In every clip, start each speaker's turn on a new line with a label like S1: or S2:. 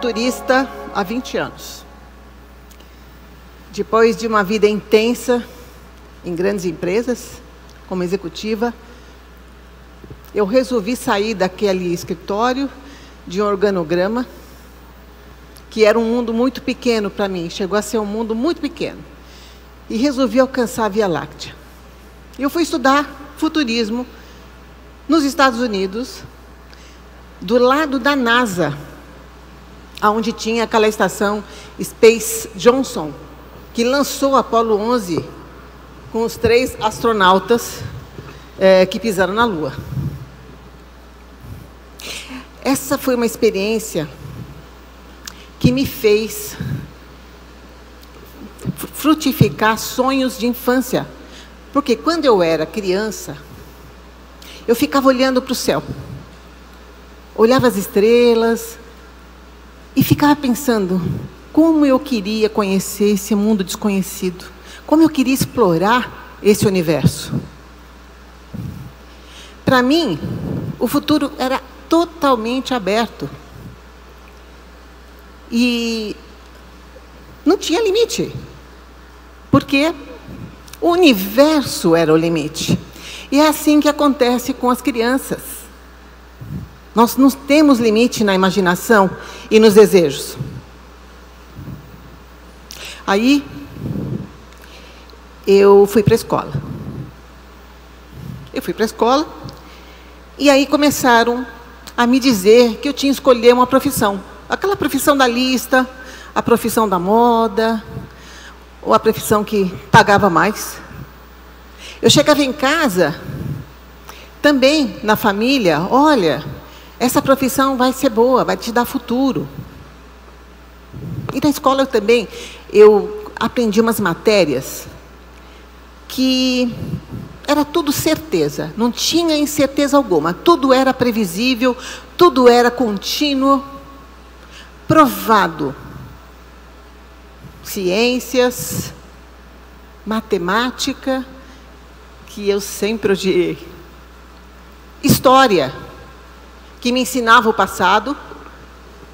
S1: futurista há 20 anos. Depois de uma vida intensa em grandes empresas, como executiva, eu resolvi sair daquele escritório de um organograma, que era um mundo muito pequeno para mim, chegou a ser um mundo muito pequeno, e resolvi alcançar a Via Láctea. Eu fui estudar futurismo nos Estados Unidos, do lado da NASA, onde tinha aquela estação Space Johnson, que lançou o Apollo 11 com os 3 astronautas que pisaram na Lua. Essa foi uma experiência que me fez frutificar sonhos de infância. Porque quando eu era criança, eu ficava olhando para o céu. Olhava as estrelas e ficava pensando como eu queria conhecer esse mundo desconhecido. Como eu queria explorar esse universo. Para mim, o futuro era totalmente aberto. E não tinha limite. Porque o universo era o limite. E é assim que acontece com as crianças. Nós não temos limite na imaginação e nos desejos. Aí, eu fui para a escola. E aí começaram a me dizer que eu tinha que escolher uma profissão. Aquela profissão da lista, a profissão da moda, ou a profissão que pagava mais. Eu chegava em casa, também na família, olha, essa profissão vai ser boa, vai te dar futuro. E na escola eu aprendi umas matérias que era tudo certeza, não tinha incerteza alguma, tudo era previsível, tudo era contínuo, provado. Ciências, matemática, que eu sempre odiei. História, que me ensinava o passado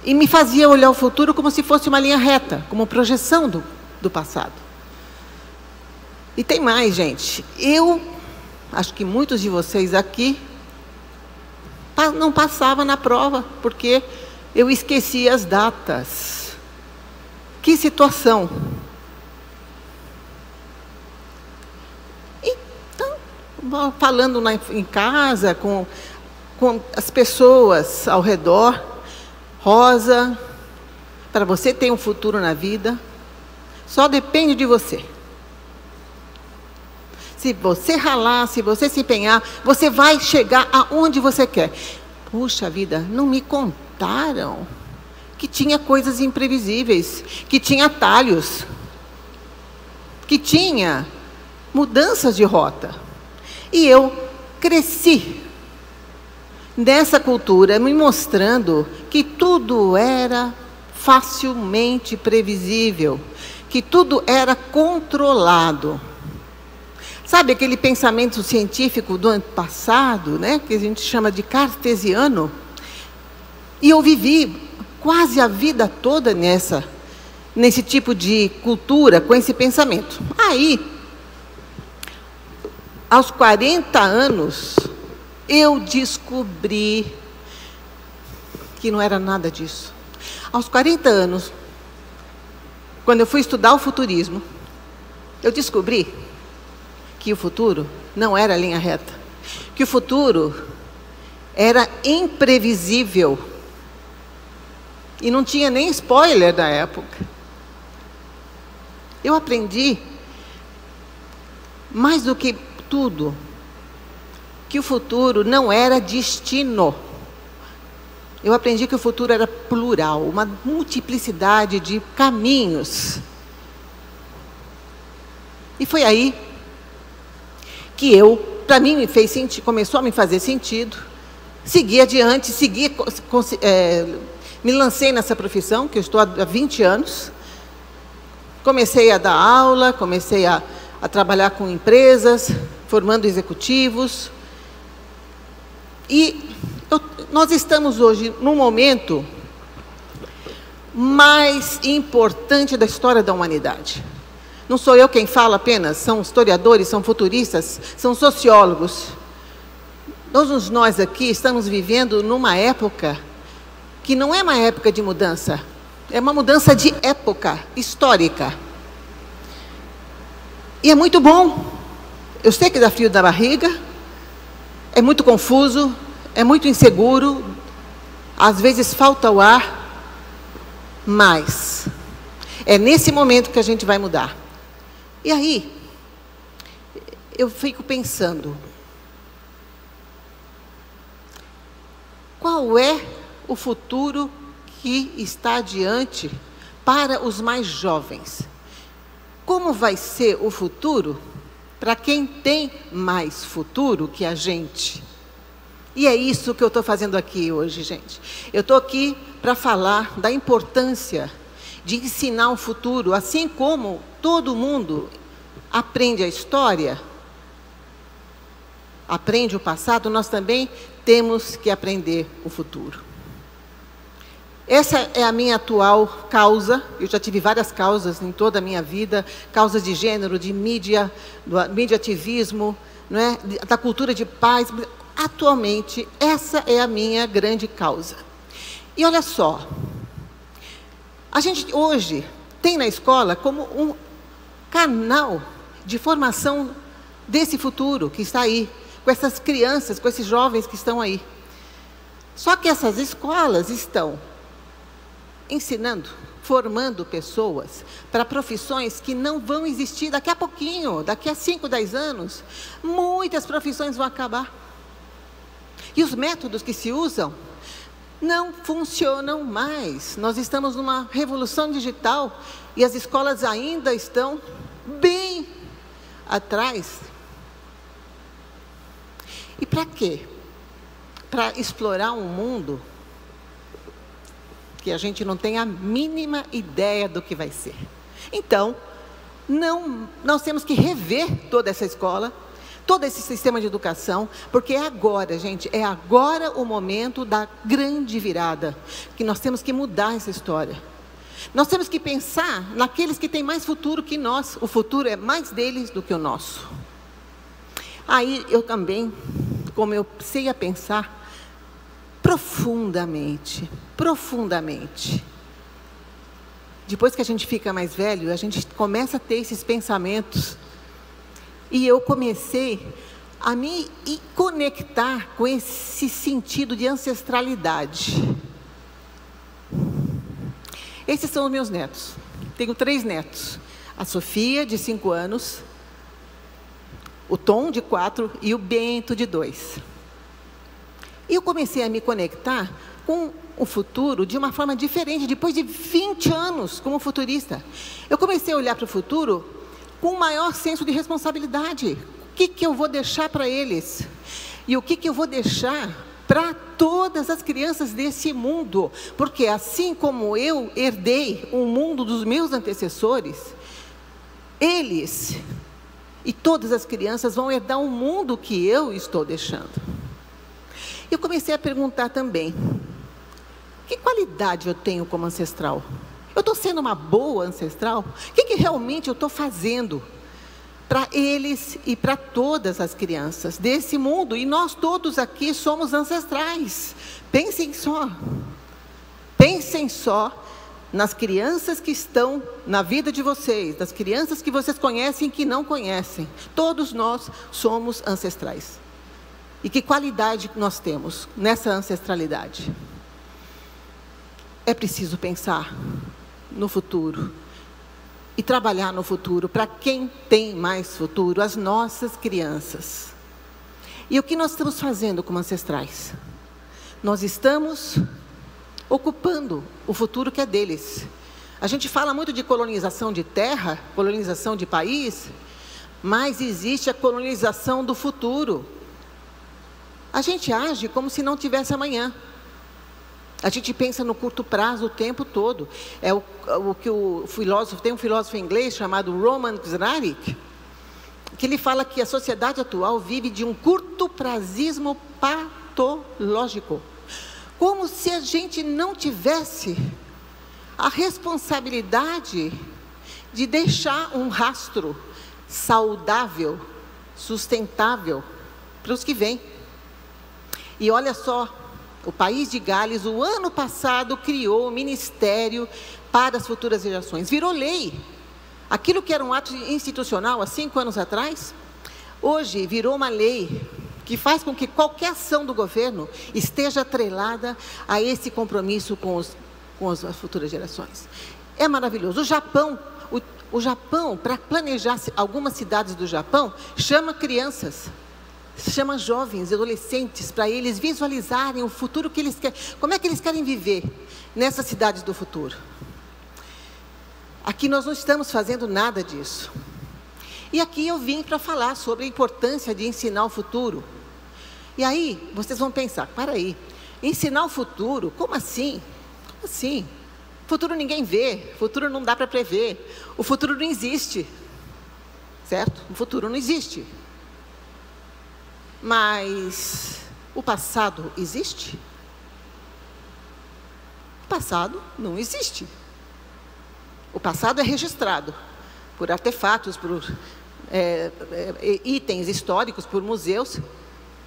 S1: e me fazia olhar o futuro como se fosse uma linha reta, como projeção do passado. E tem mais, gente. Eu acho que muitos de vocês aqui não passavam na prova, porque eu esquecia as datas. Que situação! Então, falando em casa, com as pessoas ao redor, Rosa, para você ter um futuro na vida, só depende de você. Se você ralar, se você se empenhar, você vai chegar aonde você quer. Puxa vida, não me contaram que tinha coisas imprevisíveis, que tinha atalhos, que tinha mudanças de rota. E eu cresci nessa cultura, me mostrando que tudo era facilmente previsível, que tudo era controlado. Sabe aquele pensamento científico do ano passado, né, que a gente chama de cartesiano? E eu vivi quase a vida toda nesse tipo de cultura, com esse pensamento. Aí, aos 40 anos, eu descobri que não era nada disso. Aos 40 anos, quando eu fui estudar o futurismo, eu descobri que o futuro não era linha reta, que o futuro era imprevisível. E não tinha nem spoiler da época. Eu aprendi, mais do que tudo, que o futuro não era destino. Eu aprendi que o futuro era plural, uma multiplicidade de caminhos. E foi aí que para mim, começou a me fazer sentido, segui adiante, me lancei nessa profissão, que eu estou há 20 anos. Comecei a dar aula, comecei a trabalhar com empresas, formando executivos. E nós estamos hoje num momento mais importante da história da humanidade. Não sou eu quem fala apenas, são historiadores, são futuristas, são sociólogos. Todos nós aqui estamos vivendo numa época que não é uma época de mudança, é uma mudança de época histórica. E é muito bom. Eu sei que dá frio na barriga, é muito confuso, é muito inseguro, às vezes falta o ar, mas é nesse momento que a gente vai mudar. E aí, eu fico pensando, qual é o futuro que está adiante para os mais jovens? Como vai ser o futuro para quem tem mais futuro que a gente? E é isso que eu estou fazendo aqui hoje, gente. Eu estou aqui para falar da importância de ensinar o futuro, assim como todo mundo aprende a história, aprende o passado, nós também temos que aprender o futuro. Essa é a minha atual causa. Eu já tive várias causas em toda a minha vida, causas de gênero, de mídia, do mediativismo, não é? Da cultura de paz. Atualmente, essa é a minha grande causa. E olha só, a gente hoje tem na escola como um canal de formação desse futuro que está aí, com essas crianças, com esses jovens que estão aí. Só que essas escolas estão ensinando, formando pessoas para profissões que não vão existir daqui a pouquinho, daqui a 5, 10 anos. Muitas profissões vão acabar. E os métodos que se usam não funcionam mais. Nós estamos numa revolução digital e as escolas ainda estão bem atrás. E para quê? Para explorar um mundo que a gente não tem a mínima ideia do que vai ser. Então, nós temos que rever toda essa escola, todo esse sistema de educação, porque é agora, gente, é agora o momento da grande virada, que nós temos que mudar essa história. Nós temos que pensar naqueles que têm mais futuro que nós. O futuro é mais deles do que o nosso. Aí eu também, como eu sei a pensar profundamente, profundamente. Depois que a gente fica mais velho, a gente começa a ter esses pensamentos. E eu comecei a me conectar com esse sentido de ancestralidade. Esses são os meus netos. Tenho 3 netos. A Sofia, de 5 anos, o Tom, de 4, e o Bento, de 2. E eu comecei a me conectar com o futuro de uma forma diferente, depois de 20 anos como futurista. Eu comecei a olhar para o futuro com um maior senso de responsabilidade. O que eu vou deixar para eles? E o que eu vou deixar para todas as crianças desse mundo? Porque assim como eu herdei o mundo dos meus antecessores, eles e todas as crianças vão herdar o mundo que eu estou deixando. Eu comecei a perguntar também, que qualidade eu tenho como ancestral? Eu estou sendo uma boa ancestral? O que realmente eu estou fazendo para eles e para todas as crianças desse mundo? E nós todos aqui somos ancestrais. Pensem só nas crianças que estão na vida de vocês, das crianças que vocês conhecem e que não conhecem. Todos nós somos ancestrais. E que qualidade nós temos nessa ancestralidade? É preciso pensar no futuro e trabalhar no futuro para quem tem mais futuro, as nossas crianças. E o que nós estamos fazendo como ancestrais? Nós estamos ocupando o futuro que é deles. A gente fala muito de colonização de terra, colonização de país, mas existe a colonização do futuro. A gente age como se não tivesse amanhã. A gente pensa no curto prazo o tempo todo. É o que tem um filósofo inglês chamado Roman Tzarek, que ele fala que a sociedade atual vive de um curto-prazismo patológico. Como se a gente não tivesse a responsabilidade de deixar um rastro saudável, sustentável para os que vêm. E olha só, o país de Gales, o ano passado, criou o Ministério para as Futuras Gerações. Virou lei. Aquilo que era um ato institucional há 5 anos atrás, hoje virou uma lei que faz com que qualquer ação do governo esteja atrelada a esse compromisso com as futuras gerações. É maravilhoso. O Japão, para planejar algumas cidades do Japão, chama crianças, chama jovens, adolescentes, para eles visualizarem o futuro que eles querem. Como é que eles querem viver nessas cidades do futuro? Aqui nós não estamos fazendo nada disso. E aqui eu vim para falar sobre a importância de ensinar o futuro. E aí, vocês vão pensar, para aí, ensinar o futuro? Como assim? Como assim? Futuro ninguém vê, futuro não dá para prever, o futuro não existe, certo? O futuro não existe. Mas o passado existe? O passado não existe. O passado é registrado por artefatos, por itens históricos, por museus,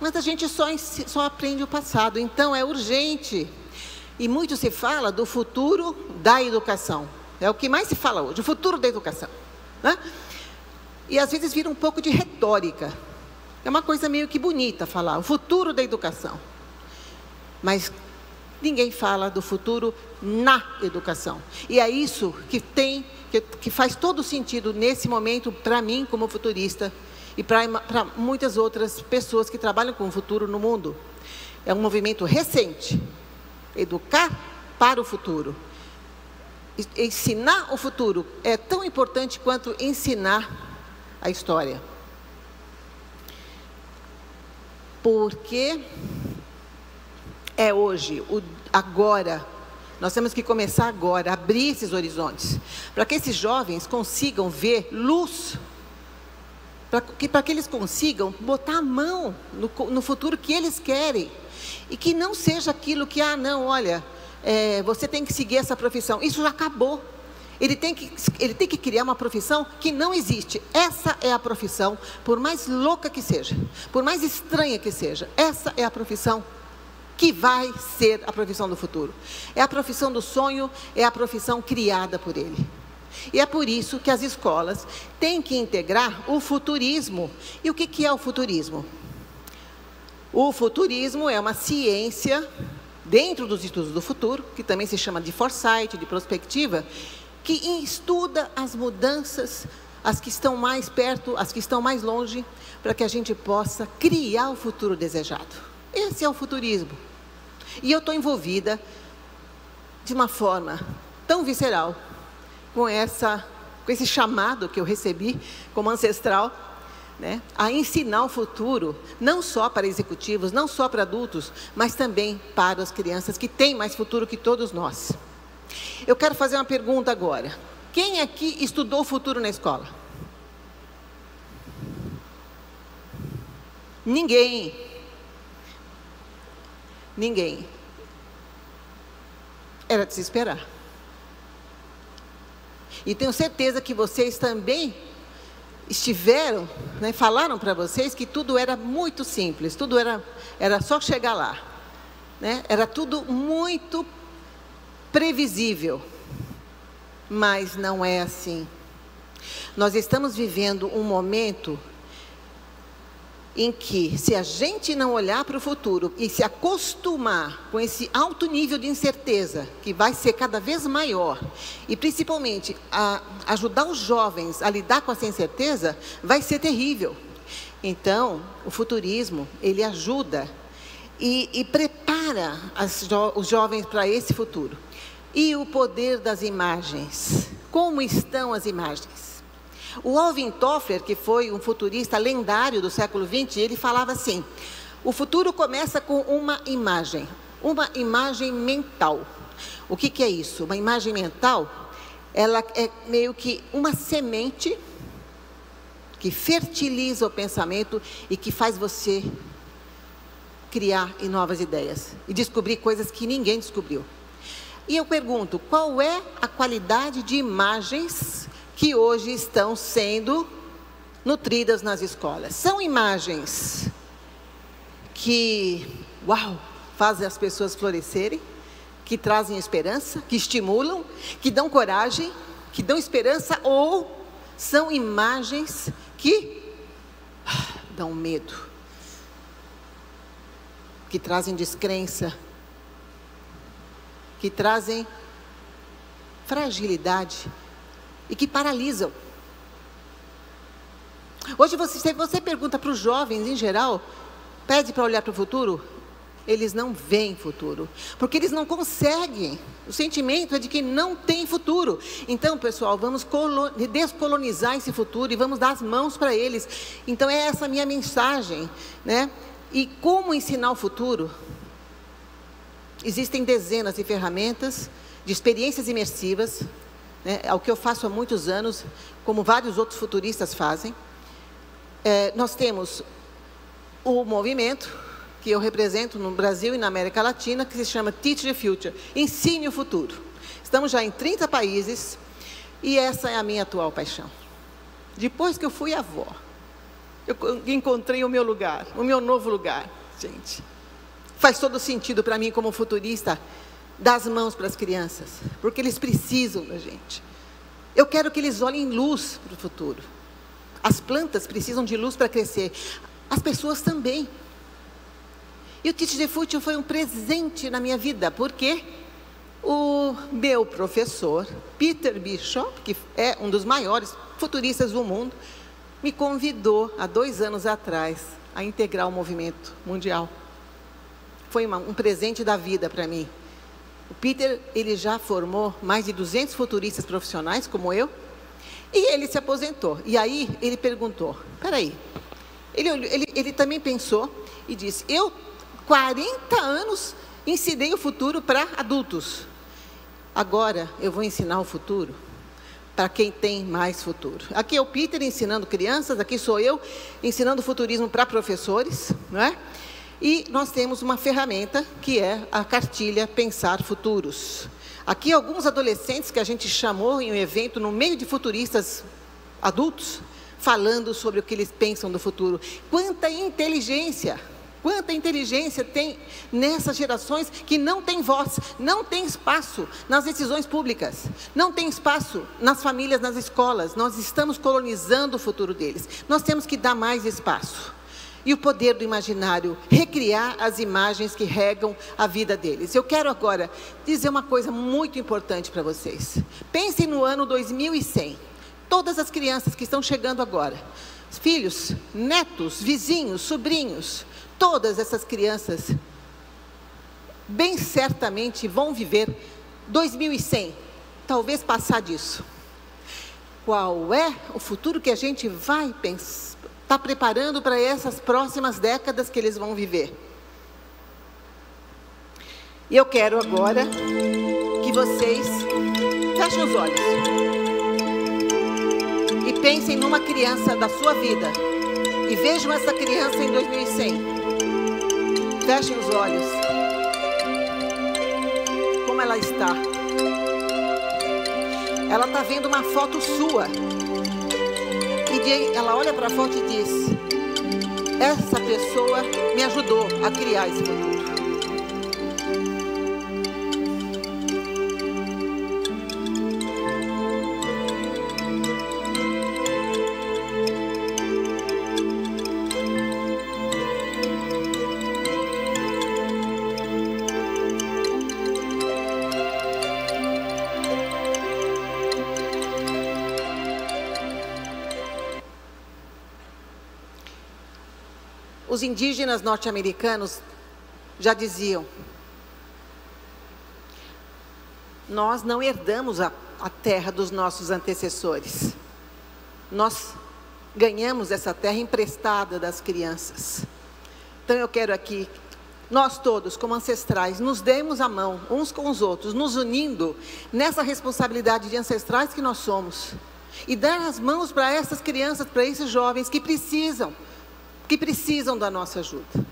S1: mas a gente só aprende o passado. Então é urgente. E muito se fala do futuro da educação. É o que mais se fala hoje, o futuro da educação, né? E às vezes vira um pouco de retórica. É uma coisa meio que bonita falar, o futuro da educação. Mas ninguém fala do futuro na educação. E é isso que faz todo sentido nesse momento para mim como futurista e para muitas outras pessoas que trabalham com o futuro no mundo. É um movimento recente. Educar para o futuro. Ensinar o futuro é tão importante quanto ensinar a história. Porque é hoje, agora. Nós temos que começar agora, abrir esses horizontes, para que esses jovens consigam ver luz, para que eles consigam botar a mão no futuro que eles querem, e que não seja aquilo que, você tem que seguir essa profissão, isso já acabou. Ele tem que criar uma profissão que não existe. Essa é a profissão, por mais louca que seja, por mais estranha que seja, essa é a profissão que vai ser a profissão do futuro. É a profissão do sonho, é a profissão criada por ele. E é por isso que as escolas têm que integrar o futurismo. E o que é o futurismo? O futurismo é uma ciência dentro dos estudos do futuro, que também se chama de foresight, de prospectiva, que estuda as mudanças, as que estão mais perto, as que estão mais longe, para que a gente possa criar o futuro desejado. Esse é o futurismo. E eu estou envolvida de uma forma tão visceral com esse chamado que eu recebi como ancestral, né, a ensinar o futuro, não só para executivos, não só para adultos, mas também para as crianças que têm mais futuro que todos nós. Eu quero fazer uma pergunta agora. Quem aqui estudou o futuro na escola? Ninguém. Ninguém. Era de se esperar. E tenho certeza que vocês também estiveram, né, falaram para vocês que tudo era muito simples, tudo era só chegar lá, né? Era tudo muito previsível, mas não é assim. Nós estamos vivendo um momento em que, se a gente não olhar para o futuro e se acostumar com esse alto nível de incerteza, que vai ser cada vez maior, e principalmente a ajudar os jovens a lidar com essa incerteza, vai ser terrível. Então, o futurismo, ele ajuda e prepara os jovens para esse futuro. E o poder das imagens. Como estão as imagens? O Alvin Toffler, que foi um futurista lendário do século XX, ele falava assim: o futuro começa com uma imagem mental. O que é isso? Uma imagem mental, ela é meio que uma semente que fertiliza o pensamento e que faz você criar novas ideias e descobrir coisas que ninguém descobriu. E eu pergunto, qual é a qualidade de imagens que hoje estão sendo nutridas nas escolas? São imagens que, uau, fazem as pessoas florescerem, que trazem esperança, que estimulam, que dão coragem, que dão esperança, ou são imagens que dão medo, que trazem descrença, que trazem fragilidade e que paralisam? Hoje você pergunta para os jovens em geral, pede para olhar para o futuro, eles não veem futuro, porque eles não conseguem. O sentimento é de que não tem futuro. Então, pessoal, vamos descolonizar esse futuro e vamos dar as mãos para eles. Então, é essa a minha mensagem, né? E como ensinar o futuro? Existem dezenas de ferramentas, de experiências imersivas, né? É o que eu faço há muitos anos, como vários outros futuristas fazem. Nós temos o movimento que eu represento no Brasil e na América Latina, que se chama Teach the Future, ensine o futuro. Estamos já em 30 países e essa é a minha atual paixão. Depois que eu fui avó, eu encontrei o meu lugar, o meu novo lugar, gente. Faz todo sentido para mim, como futurista, dar as mãos para as crianças, porque eles precisam da gente. Eu quero que eles olhem luz para o futuro. As plantas precisam de luz para crescer, as pessoas também. E o Teach the Future foi um presente na minha vida, porque o meu professor, Peter Bishop, que é um dos maiores futuristas do mundo, me convidou, há 2 anos atrás, a integrar o movimento mundial. Foi um presente da vida para mim. O Peter, ele já formou mais de 200 futuristas profissionais, como eu, e ele se aposentou. E aí, ele perguntou, peraí, ele também pensou e disse, eu, 40 anos, ensinei o futuro para adultos. Agora, eu vou ensinar o futuro para quem tem mais futuro. Aqui é o Peter ensinando crianças, aqui sou eu ensinando futurismo para professores, não é? E nós temos uma ferramenta que é a cartilha Pensar Futuros. Aqui alguns adolescentes que a gente chamou em um evento no meio de futuristas adultos, falando sobre o que eles pensam do futuro. Quanta inteligência tem nessas gerações que não tem voz, não tem espaço nas decisões públicas, não tem espaço nas famílias, nas escolas. Nós estamos colonizando o futuro deles. Nós temos que dar mais espaço. E o poder do imaginário, recriar as imagens que regam a vida deles. Eu quero agora dizer uma coisa muito importante para vocês. Pensem no ano 2100. Todas as crianças que estão chegando agora, filhos, netos, vizinhos, sobrinhos, todas essas crianças, bem certamente vão viver 2100, talvez passar disso. Qual é o futuro que a gente vai está preparando para essas próximas décadas que eles vão viver? E eu quero agora que vocês fechem os olhos e pensem numa criança da sua vida e vejam essa criança em 2100. Fechem os olhos. Como ela está? Ela está vendo uma foto sua. E ela olha para a foto e diz, essa pessoa me ajudou a criar esse futuro. Os indígenas norte-americanos já diziam, nós não herdamos a terra dos nossos antecessores. Nós ganhamos essa terra emprestada das crianças. Então eu quero aqui, nós todos como ancestrais, nos demos a mão uns com os outros, nos unindo nessa responsabilidade de ancestrais que nós somos. E dar as mãos para essas crianças, para esses jovens que precisam da nossa ajuda.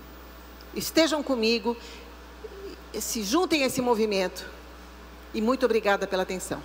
S1: Estejam comigo, se juntem a esse movimento E muito obrigada pela atenção.